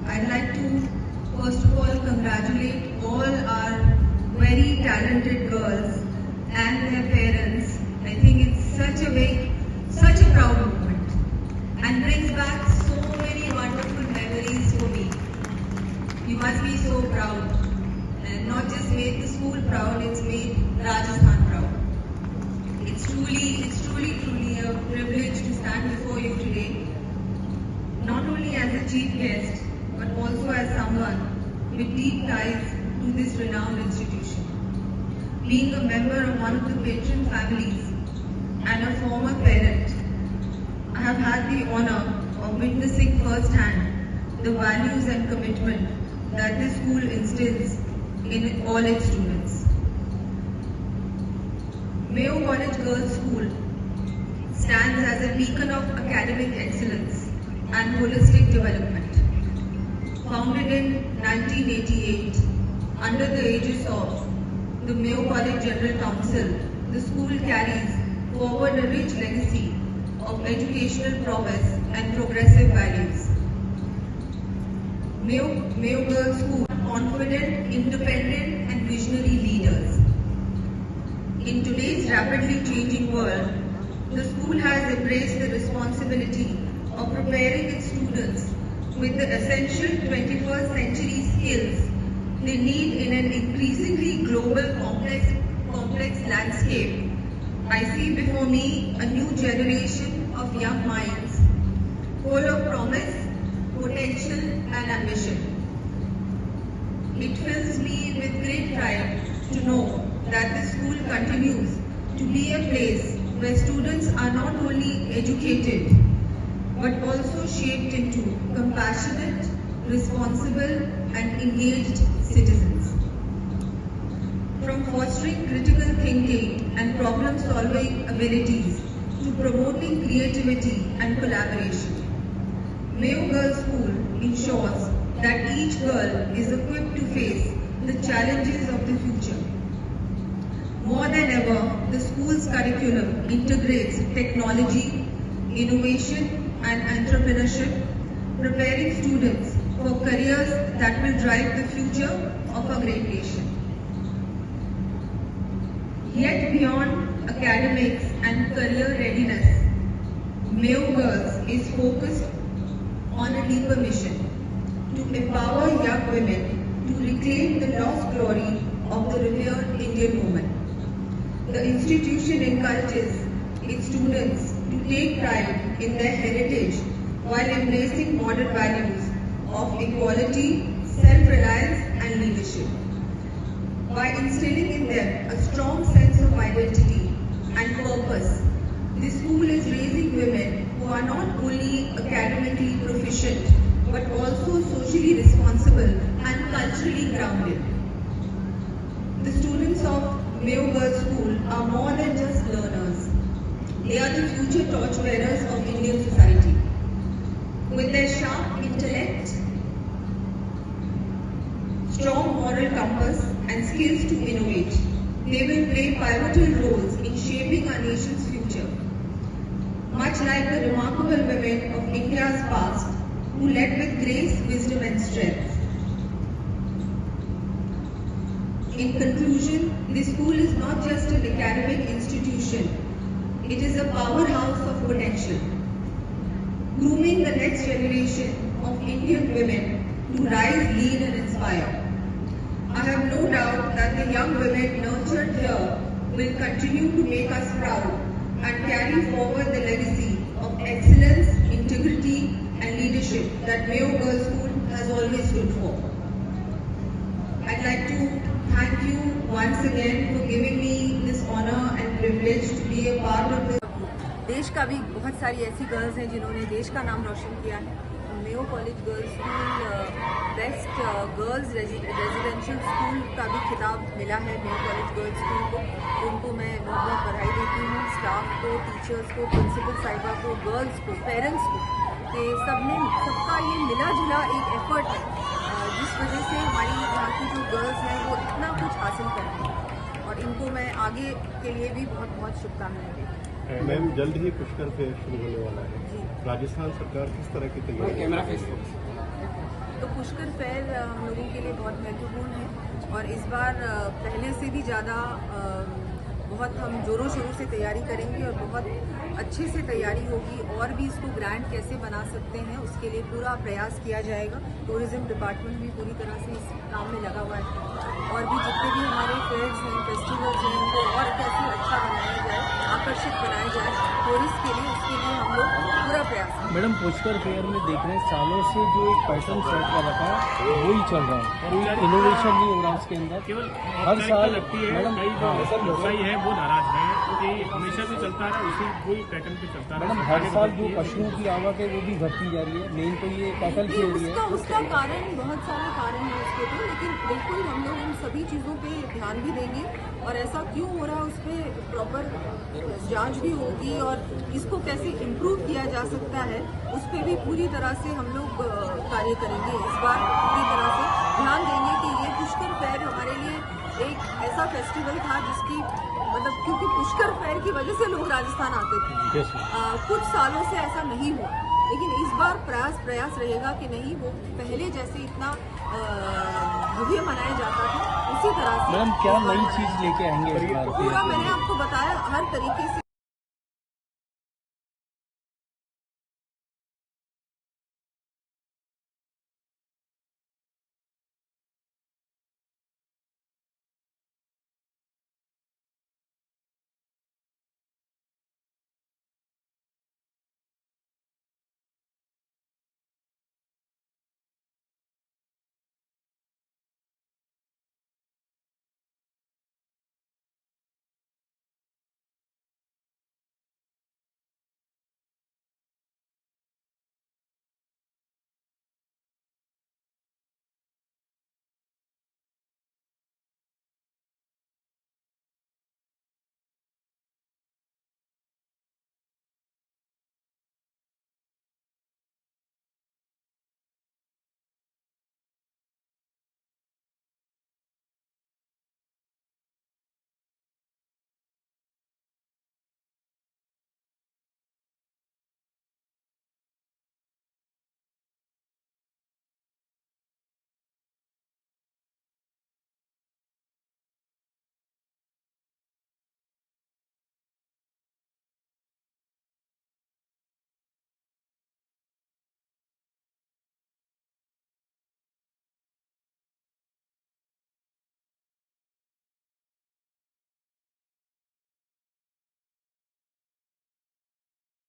I'd like to first of all congratulate all our very talented girls and their parents. I think it's such a proud moment and brings back so many wonderful memories for me. You must be so proud, and not just made the school proud, it's made Rajasthan proud. It's truly a privilege to stand before you today, not only as a chief guest, but also as someone with deep ties to this renowned institution. Being a member of one of the patron families and a former parent, I have had the honor of witnessing firsthand the values and commitment that this school instills in all its students. Mayo College Girls' School stands as a beacon of academic excellence and holistic development. Founded in 1988 under the aegis of the Mayo College General Council, the school carries forward a rich legacy of educational prowess and progressive values. Mayo Girls' School are confident, independent and visionary leaders. In today's rapidly changing world, the school has embraced the responsibility of preparing its students with the essential 21st century skills they need in an increasingly global complex landscape. I see before me a new generation of young minds full of promise, potential and ambition. It fills me with great pride to know that the school continues to be a place where students are not only educated but also shaped into compassionate, responsible and engaged citizens. From fostering critical thinking and problem-solving abilities to promoting creativity and collaboration, Mayo Girls' School ensures that each girl is equipped to face the challenges of the future. More than ever, the school's curriculum integrates technology, innovation and entrepreneurship, preparing students for careers that will drive the future of a great nation. Yet beyond academics and career readiness, Mayo Girls is focused on a deeper mission to empower young women to reclaim the lost glory of the revered Indian woman. The institution encourages its students to take pride in their heritage while embracing modern values of equality, self-reliance and leadership. By instilling in them a strong sense of identity and purpose, the school is raising women who are not only academically proficient but also socially responsible and culturally grounded. The students of Mayo Girls' School are more than just learners. They are the future torchbearers of Indian society. With their sharp intellect, strong moral compass and skills to innovate, they will play pivotal roles in shaping our nation's future. Much like the remarkable women of India's past who led with grace, wisdom and strength. In conclusion, this school is not just an academic institution, it is a powerhouse of potential, grooming the next generation of Indian women to rise, lead and inspire. I have no doubt that the young women nurtured here will continue to make us proud and carry forward the legacy of excellence, integrity and leadership that Mayo Girls' School has always stood for. I'd like to thank you once again for giving me this honor and privilege to be a part of this. देश का भी बहुत सारी ऐसी girls हैं जिन्होंने देश का नाम रोशन किया है। Mayo college girls school best girls residential school का भी खिताब मिला है मेयो कॉलेज गर्ल्स स्कूल को। उनको मैं बहुत बहुत बधाई देती हूँ, स्टाफ को, टीचर्स को, प्रिंसिपल साहिबा को, गर्ल्स को, पेरेंट्स को, कि सबका ये मिला जुला एक एफर्ट है जिस वजह से हमारी यहाँ की जो गर्ल्स हैं वो इतना कुछ हासिल कर रही हैं और इनको मैं आगे के लिए भी बहुत बहुत शुभकामनाएं देती हूँ। मैम जल्द ही पुष्कर फेयर शुरू होने वाला है, राजस्थान सरकार किस तरह की तैयारी? पुष्कर फेयर हम लोगों के लिए बहुत महत्वपूर्ण है और इस बार पहले से भी ज़्यादा बहुत हम जोरों शोरों से तैयारी करेंगे और बहुत अच्छे से तैयारी होगी और भी इसको ग्रैंड कैसे बना सकते हैं उसके लिए पूरा प्रयास किया जाएगा। टूरिज्म डिपार्टमेंट भी पूरी तरह से इस काम में लगा हुआ है और भी जितने भी हमारे फेयर्स हैं, फेस्टिवल्स हैं, उनको और कैसे अच्छा बनाया जाए, आकर्षित बनाया जाए टूरिस्ट के लिए, उसके लिए हम लोग पूरा प्रयास करें। मैडम पुष्कर फेयर में देख रहे हैं सालों से जो एक पैटर्न सेट कर रखा है वही चल रहा है, कोई इनोवेशन नहीं हो रहा उसके अंदर। केवल हर साल लगती है मैडम व्यवसायी है वो नाराज है क्योंकि हमेशा से चलता है उसी वही पैटर्न पे चलता है। मैडम हर साल जो पशुओं की आवक है वो भी घटती जा रही है, मेन तो ये कैटल की एरिया है। उसका कारण बहुत सारे कारण है उसके तो, लेकिन बिल्कुल हम लोग इन सभी चीज़ों पे ध्यान भी देंगे और ऐसा क्यों हो रहा है उस पर प्रॉपर जांच भी होगी और इसको कैसे इम्प्रूव किया जा सकता है उस पर भी पूरी तरह से हम लोग कार्य करेंगे। इस बार पूरी तरह से ध्यान देंगे कि ये पुष्कर फेयर हमारे लिए एक ऐसा फेस्टिवल था जिसकी मतलब क्योंकि पुष्कर फेयर की वजह से लोग राजस्थान आते थे। कुछ सालों से ऐसा नहीं हुआ, लेकिन इस बार प्रयास रहेगा कि नहीं वो पहले जैसे इतना भव्य मनाया जाता था उसी तरह से। मैडम क्या नई चीज लेके आएंगे इस बार? पूरा मैंने आपको बताया हर तरीके से